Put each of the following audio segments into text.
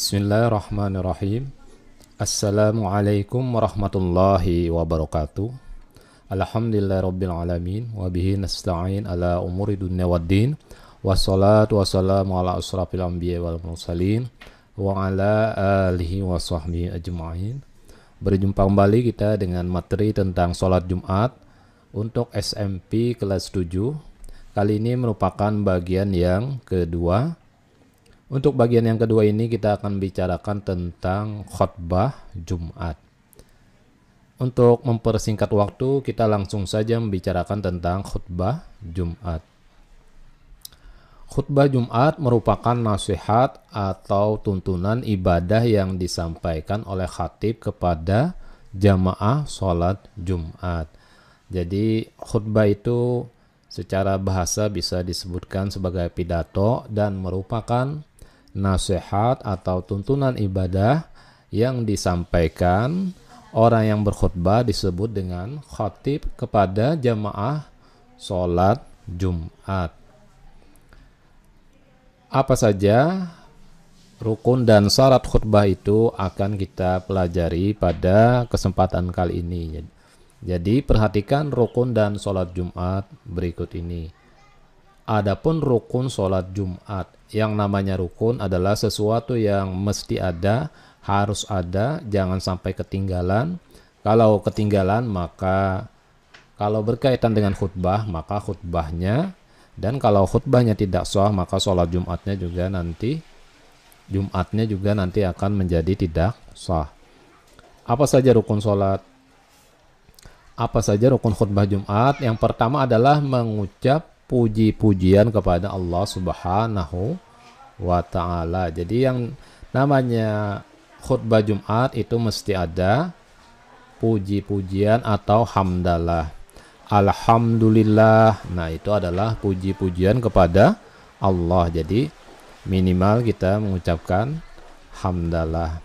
Bismillahirrahmanirrahim. Assalamualaikum warahmatullahi wabarakatuh. Alhamdulillahirabbil alamin wa bihi nasta'in ala umuri dunya waddin. Wassalatu wassalamu ala asrafil anbiya wal mursalin wa ala alihi wa sahbihi ajma'in. Berjumpa kembali kita dengan materi tentang sholat Jumat untuk SMP kelas 7. Kali ini merupakan bagian yang kedua. Untuk bagian yang kedua ini kita akan bicarakan tentang khutbah Jumat. Untuk mempersingkat waktu, kita langsung saja membicarakan tentang khutbah Jumat. Khutbah Jumat merupakan nasihat atau tuntunan ibadah yang disampaikan oleh khatib kepada jamaah sholat Jumat. Jadi khutbah itu secara bahasa bisa disebutkan sebagai pidato dan merupakan nasihat atau tuntunan ibadah yang disampaikan orang yang berkhutbah disebut dengan khatib kepada jamaah sholat Jumat. Apa saja rukun dan syarat khutbah itu akan kita pelajari pada kesempatan kali ini. Jadi perhatikan rukun dan sholat Jumat berikut ini. Adapun rukun sholat Jumat, yang namanya rukun adalah sesuatu yang mesti ada, harus ada, jangan sampai ketinggalan. Kalau ketinggalan maka kalau berkaitan dengan khutbah maka khutbahnya, dan kalau khutbahnya tidak sah maka sholat Jumatnya juga nanti akan menjadi tidak sah. Apa saja rukun sholat? Apa saja rukun khutbah Jumat? Yang pertama adalah mengucap puji-pujian kepada Allah Subhanahu wa ta'ala. Jadi yang namanya khutbah Jumat itu mesti ada puji-pujian atau hamdalah. Alhamdulillah. Nah, itu adalah puji-pujian kepada Allah. Jadi minimal kita mengucapkan hamdalah.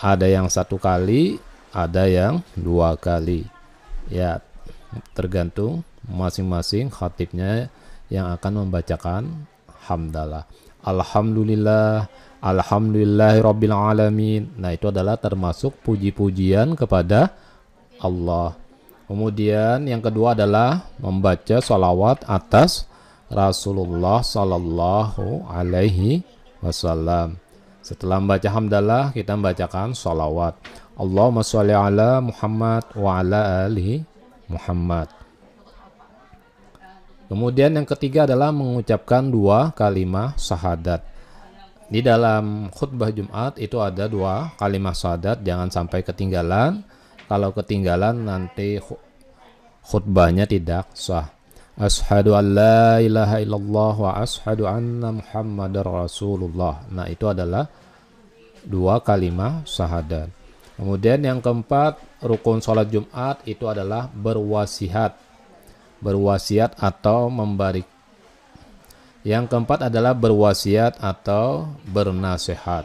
Ada yang satu kali, ada yang dua kali. Ya, tergantung masing-masing khatibnya yang akan membacakan hamdalah. Alhamdulillah, alhamdulillahirabbil alamin. Nah, itu adalah termasuk puji-pujian kepada Allah. Kemudian yang kedua adalah membaca sholawat atas Rasulullah sallallahu alaihi wasallam. Setelah membaca hamdalah, kita membacakan sholawat. Allahumma sholli ala Muhammad wa ala alihi Muhammad. Kemudian yang ketiga adalah mengucapkan dua kalimat syahadat. Di dalam khutbah Jumat itu ada dua kalimat syahadat, jangan sampai ketinggalan. Kalau ketinggalan nanti khutbahnya tidak sah. Asyhadu an la ilaha illallah wa asyhadu anna Muhammadar Rasulullah. Nah, itu adalah dua kalimat syahadat. Kemudian yang keempat, rukun sholat Jumat itu adalah berwasiat. Berwasiat atau memberi. Yang keempat adalah berwasiat atau bernasihat.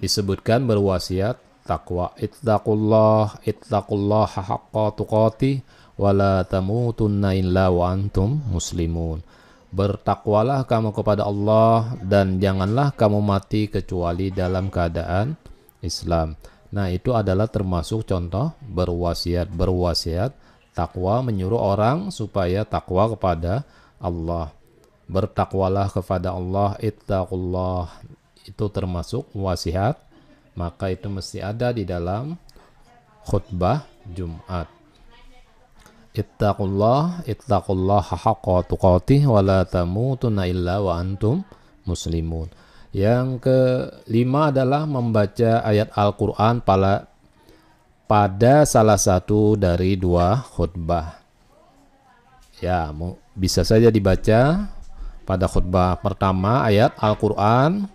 Disebutkan berwasiat takwa. Ittaqullah haqqa tuqatih wa la tamutunna illa wa antum muslimun. Bertakwalah kamu kepada Allah dan janganlah kamu mati kecuali dalam keadaan Islam. Nah, itu adalah termasuk contoh berwasiat. Takwa menyuruh orang supaya takwa kepada Allah. Bertakwalah kepada Allah, ittaqullah. Itu termasuk wasiat, maka itu mesti ada di dalam khutbah Jumat. Ittaqullah haqqa tuqatih wa la tamutunna illa wa antum muslimun. Yang kelima adalah membaca ayat Al-Quran pada salah satu dari dua khutbah. Ya, bisa saja dibaca pada khutbah pertama ayat Al-Quran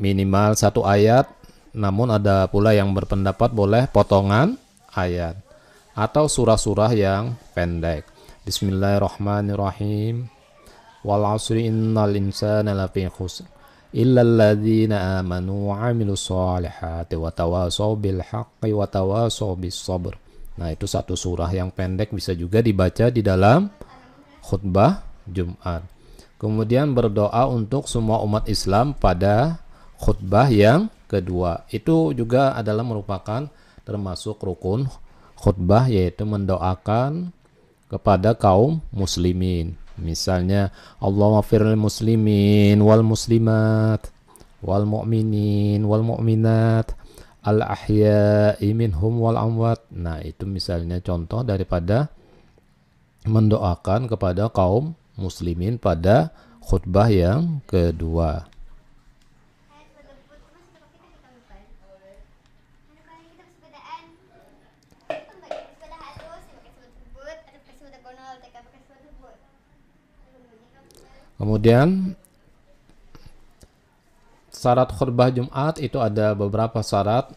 minimal satu ayat, namun ada pula yang berpendapat boleh potongan ayat atau surah-surah yang pendek. Bismillahirrahmanirrahim. Wal 'asri innal insana lafi khusr illal ladzina amanu wa 'amilus shalihati wa tawasaw bil haqqi wa tawasaw bis sabr. Nah, itu satu surah yang pendek bisa juga dibaca di dalam khutbah Jumat. Kemudian berdoa untuk semua umat Islam pada khutbah yang kedua. Itu juga adalah merupakan termasuk rukun khutbah, yaitu mendoakan kepada kaum muslimin. Misalnya Allahumma firlil muslimin wal muslimat wal mu'minin wal mu'minat al ahya'i minhum wal amwat. Nah, itu misalnya contoh daripada mendoakan kepada kaum muslimin pada khutbah yang kedua. Kemudian syarat khutbah Jumat itu ada beberapa syarat.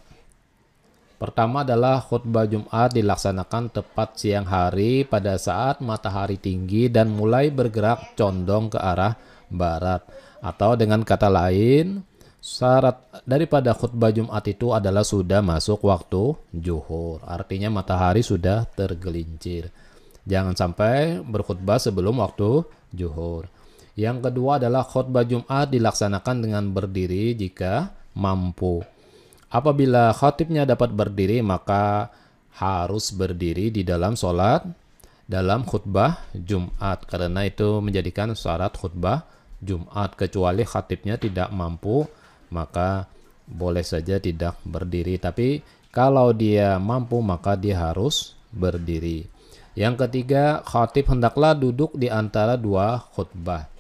Pertama adalah khutbah Jumat dilaksanakan tepat siang hari pada saat matahari tinggi dan mulai bergerak condong ke arah barat. Atau dengan kata lain, syarat daripada khutbah Jumat itu adalah sudah masuk waktu zuhur. Artinya matahari sudah tergelincir. Jangan sampai berkhutbah sebelum waktu zuhur. Yang kedua adalah khutbah Jumat dilaksanakan dengan berdiri jika mampu. Apabila khatibnya dapat berdiri, maka harus berdiri di dalam sholat dalam khutbah Jumat, karena itu menjadikan syarat khutbah Jumat. Kecuali khatibnya tidak mampu, maka boleh saja tidak berdiri. Tapi kalau dia mampu, maka dia harus berdiri. Yang ketiga, khatib hendaklah duduk di antara dua khutbah.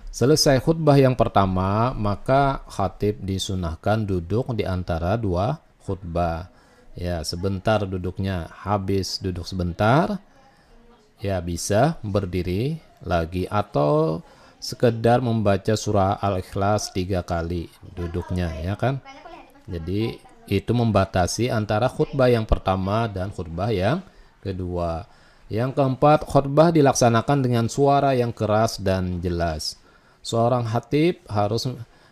Selesai khutbah yang pertama, maka khatib disunahkan duduk di antara dua khutbah. Ya, sebentar duduknya, habis duduk sebentar, ya bisa berdiri lagi, atau sekedar membaca surah Al-Ikhlas 3 kali duduknya, ya kan? Jadi itu membatasi antara khutbah yang pertama dan khutbah yang kedua. Yang keempat, khutbah dilaksanakan dengan suara yang keras dan jelas. Seorang khatib harus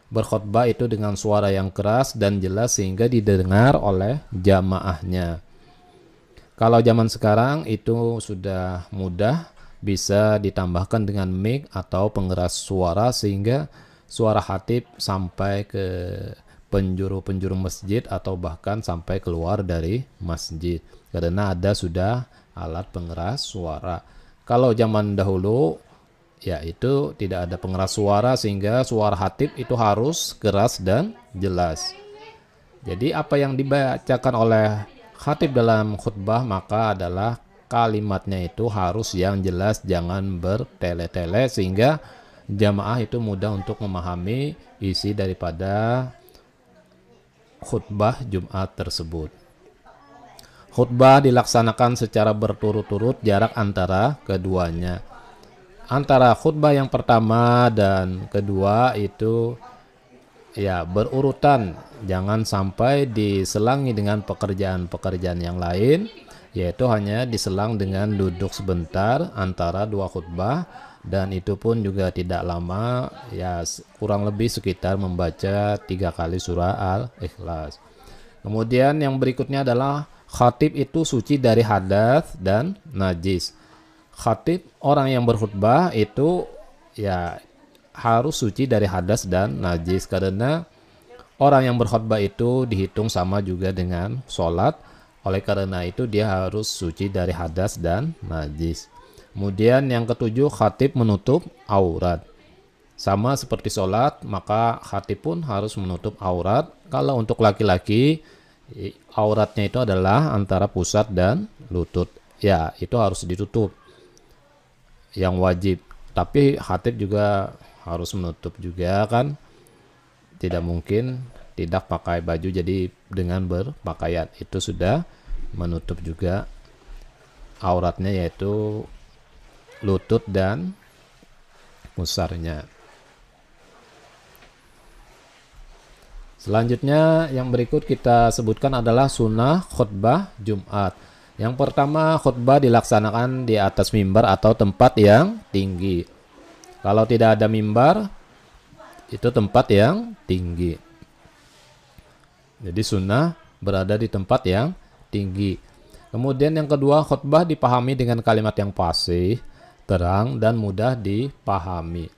berkhutbah itu dengan suara yang keras dan jelas sehingga didengar oleh jamaahnya. Kalau zaman sekarang itu sudah mudah, bisa ditambahkan dengan mic atau pengeras suara sehingga suara khatib sampai ke penjuru-penjuru masjid atau bahkan sampai keluar dari masjid, karena ada sudah alat pengeras suara. Kalau zaman dahulu, ya itu tidak ada pengeras suara sehingga suara khatib itu harus keras dan jelas. Jadi apa yang dibacakan oleh khatib dalam khutbah maka adalah kalimatnya itu harus yang jelas, jangan bertele-tele sehingga jamaah itu mudah untuk memahami isi daripada khutbah Jumat tersebut. Khutbah dilaksanakan secara berturut-turut, jarak antara keduanya. Antara khutbah yang pertama dan kedua itu ya berurutan, jangan sampai diselangi dengan pekerjaan-pekerjaan yang lain, yaitu hanya diselang dengan duduk sebentar antara dua khutbah, dan itu pun juga tidak lama, ya kurang lebih sekitar membaca 3 kali surah Al-Ikhlas. Kemudian yang berikutnya adalah khatib itu suci dari hadas dan najis. Khatib, orang yang berkhutbah itu ya harus suci dari hadas dan najis, karena orang yang berkhutbah itu dihitung sama juga dengan sholat. Oleh karena itu dia harus suci dari hadas dan najis. Kemudian yang ketujuh, khatib menutup aurat. Sama seperti sholat, maka khatib pun harus menutup aurat. Kalau untuk laki-laki, auratnya itu adalah antara pusat dan lutut. Ya, itu harus ditutup, yang wajib. Tapi khatib juga harus menutup juga kan, tidak mungkin tidak pakai baju, jadi dengan berpakaian itu sudah menutup juga auratnya, yaitu lutut dan pusarnya. Selanjutnya yang berikut kita sebutkan adalah sunnah khutbah Jumat. Yang pertama, khutbah dilaksanakan di atas mimbar atau tempat yang tinggi. Kalau tidak ada mimbar, itu tempat yang tinggi. Jadi sunnah berada di tempat yang tinggi. Kemudian yang kedua, khutbah dipahami dengan kalimat yang fasih, terang dan mudah dipahami.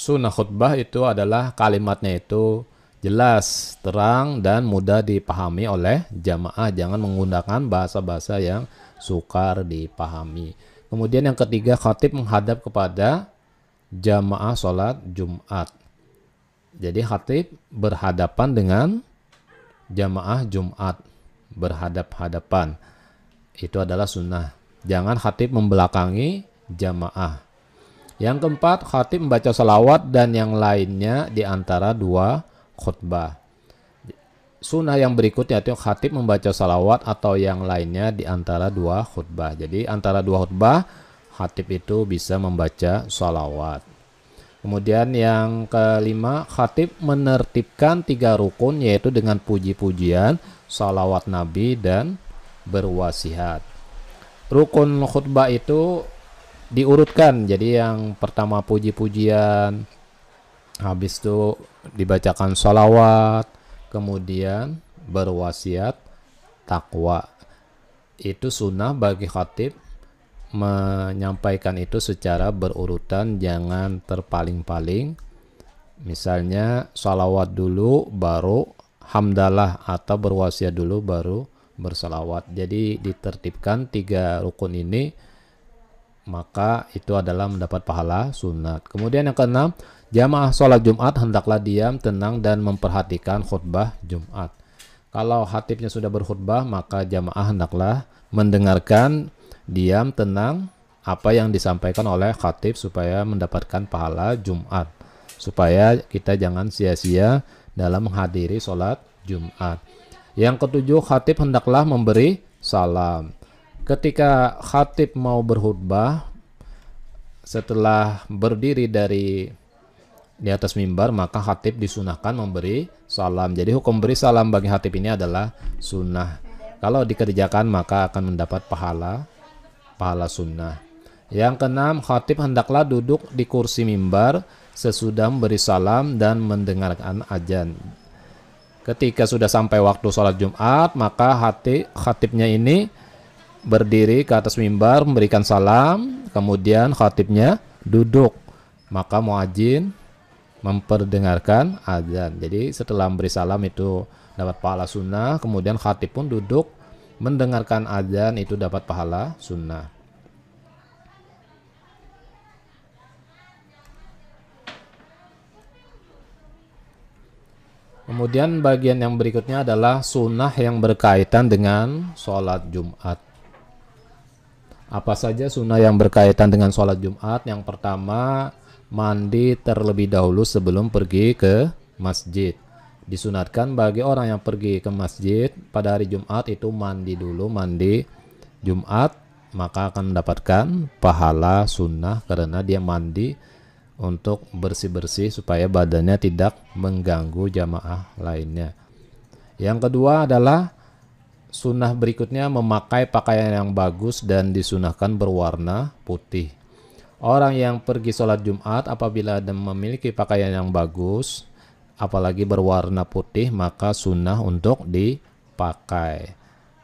Sunnah khutbah itu adalah kalimatnya itu jelas, terang, dan mudah dipahami oleh jamaah. Jangan menggunakan bahasa-bahasa yang sukar dipahami. Kemudian yang ketiga, khatib menghadap kepada jamaah sholat Jumat. Jadi khatib berhadapan dengan jamaah Jumat, berhadap-hadapan. Itu adalah sunnah. Jangan khatib membelakangi jamaah. Yang keempat, khatib membaca salawat dan yang lainnya di antara dua khutbah. Sunnah yang berikutnya itu khatib membaca salawat atau yang lainnya di antara dua khutbah. Jadi antara dua khutbah, khatib itu bisa membaca salawat. Kemudian yang kelima, khatib menertibkan 3 rukun, yaitu dengan puji-pujian, salawat Nabi, dan berwasiat. Rukun khutbah itu diurutkan, jadi yang pertama puji-pujian, habis itu dibacakan sholawat, kemudian berwasiat, takwa. Itu sunnah bagi khatib menyampaikan itu secara berurutan, jangan terpaling-paling. Misalnya sholawat dulu baru hamdalah, atau berwasiat dulu baru bersalawat. Jadi ditertibkan 3 rukun ini, maka itu adalah mendapat pahala sunat. Kemudian yang keenam, jamaah sholat Jumat hendaklah diam, tenang, dan memperhatikan khutbah Jumat. Kalau khatibnya sudah berkhutbah, maka jamaah hendaklah mendengarkan, diam, tenang apa yang disampaikan oleh khatib supaya mendapatkan pahala Jumat. Supaya kita jangan sia-sia dalam menghadiri sholat Jumat. Yang ketujuh, khatib hendaklah memberi salam. Ketika khatib mau berkhutbah, setelah berdiri di atas mimbar, maka khatib disunahkan memberi salam. Jadi hukum beri salam bagi khatib ini adalah sunnah. Kalau dikerjakan maka akan mendapat pahala sunnah. Yang keenam, khatib hendaklah duduk di kursi mimbar sesudah memberi salam dan mendengarkan azan. Ketika sudah sampai waktu sholat Jumat, maka khatibnya ini berdiri ke atas mimbar memberikan salam, kemudian khatibnya duduk, maka muadzin memperdengarkan azan. Jadi setelah memberi salam itu dapat pahala sunnah, kemudian khatib pun duduk mendengarkan azan, itu dapat pahala sunnah. Kemudian bagian yang berikutnya adalah sunnah yang berkaitan dengan sholat Jumat. Apa saja sunnah yang berkaitan dengan sholat Jumat? Yang pertama, mandi terlebih dahulu sebelum pergi ke masjid. Disunatkan bagi orang yang pergi ke masjid pada hari Jumat itu mandi dulu, mandi Jumat, maka akan mendapatkan pahala sunnah karena dia mandi untuk bersih-bersih supaya badannya tidak mengganggu jamaah lainnya. Yang kedua adalah sunnah berikutnya memakai pakaian yang bagus dan disunahkan berwarna putih. Orang yang pergi sholat Jumat apabila memiliki pakaian yang bagus, apalagi berwarna putih, maka sunnah untuk dipakai.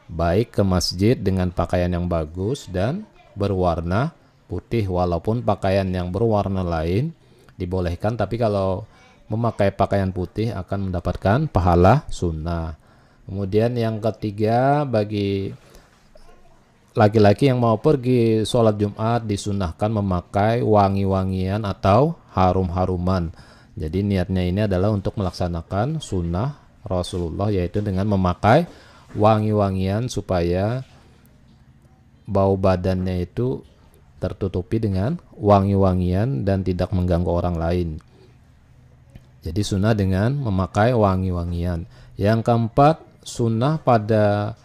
Baik ke masjid dengan pakaian yang bagus dan berwarna putih, walaupun pakaian yang berwarna lain dibolehkan, tapi kalau memakai pakaian putih akan mendapatkan pahala sunnah. Kemudian yang ketiga, bagi laki-laki yang mau pergi sholat Jumat disunahkan memakai wangi-wangian atau harum-haruman. Jadi niatnya ini adalah untuk melaksanakan sunnah Rasulullah, yaitu dengan memakai wangi-wangian supaya bau badannya itu tertutupi dengan wangi-wangian dan tidak mengganggu orang lain. Jadi sunnah dengan memakai wangi-wangian. Yang keempat, sunnah pada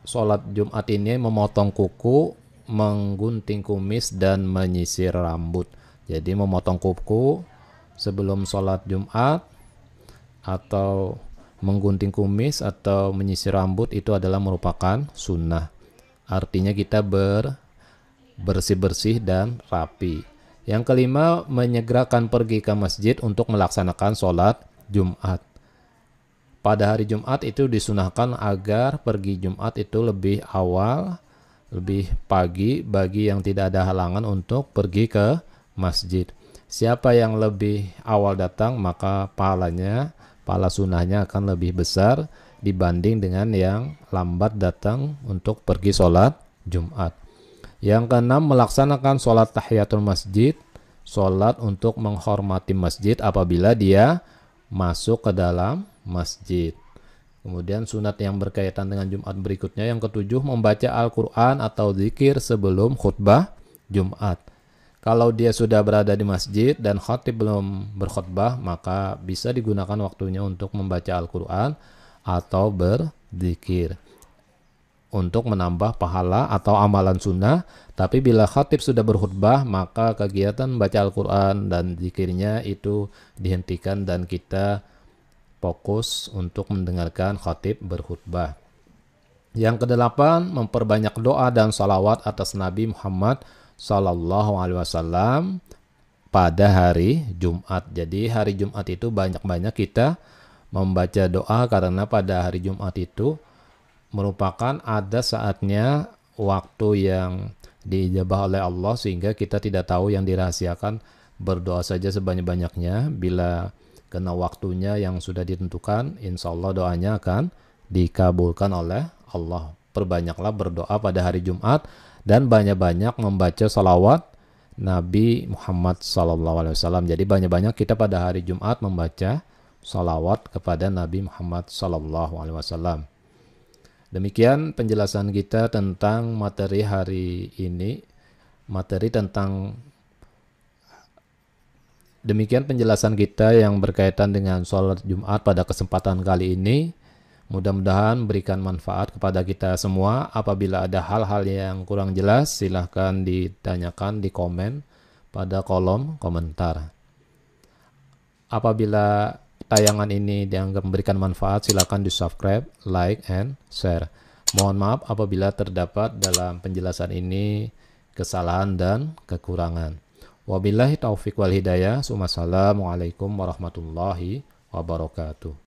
sholat Jumat ini memotong kuku, menggunting kumis, dan menyisir rambut. Jadi memotong kuku sebelum sholat Jumat atau menggunting kumis atau menyisir rambut itu adalah merupakan sunnah. Artinya kita bersih-bersih dan rapi. Yang kelima, menyegerakan pergi ke masjid untuk melaksanakan sholat Jumat. Pada hari Jumat itu disunahkan agar pergi Jumat itu lebih awal lebih pagi bagi yang tidak ada halangan untuk pergi ke masjid. Siapa yang lebih awal datang maka pahala sunnahnya akan lebih besar dibanding dengan yang lambat datang untuk pergi sholat Jumat. Yang keenam, melaksanakan sholat tahiyatul masjid, sholat untuk menghormati masjid apabila dia masuk ke dalam masjid. Kemudian sunat yang berkaitan dengan Jumat berikutnya, yang ketujuh, membaca Al-Quran atau zikir sebelum khutbah Jumat. Kalau dia sudah berada di masjid dan khatib belum berkhutbah, maka bisa digunakan waktunya untuk membaca Al-Quran atau berzikir untuk menambah pahala atau amalan sunnah. Tapi bila khatib sudah berkhutbah, maka kegiatan membaca Al-Quran dan zikirnya itu dihentikan dan kita fokus untuk mendengarkan khatib berkhutbah. Yang kedelapan, memperbanyak doa dan salawat atas Nabi Muhammad Sallallahu Alaihi Wasallam pada hari Jumat. Jadi hari Jumat itu banyak-banyak kita membaca doa, karena pada hari Jumat itu merupakan ada saatnya waktu yang diijabah oleh Allah, sehingga kita tidak tahu yang dirahasiakan. Berdoa saja sebanyak-banyaknya, bila kena waktunya yang sudah ditentukan, insya Allah doanya akan dikabulkan oleh Allah. Perbanyaklah berdoa pada hari Jumat dan banyak-banyak membaca salawat Nabi Muhammad SAW. Jadi banyak-banyak kita pada hari Jumat membaca salawat kepada Nabi Muhammad SAW. Demikian penjelasan kita tentang materi hari ini. Demikian penjelasan kita yang berkaitan dengan sholat Jumat pada kesempatan kali ini. Mudah-mudahan memberikan manfaat kepada kita semua. Apabila ada hal-hal yang kurang jelas, silahkan ditanyakan di komen pada kolom komentar. Apabila tayangan ini dianggap memberikan manfaat, silahkan di subscribe, like, and share. Mohon maaf apabila terdapat dalam penjelasan ini kesalahan dan kekurangan. Wabillahi taufiq wal hidayah. Assalamualaikum warahmatullahi wabarakatuh.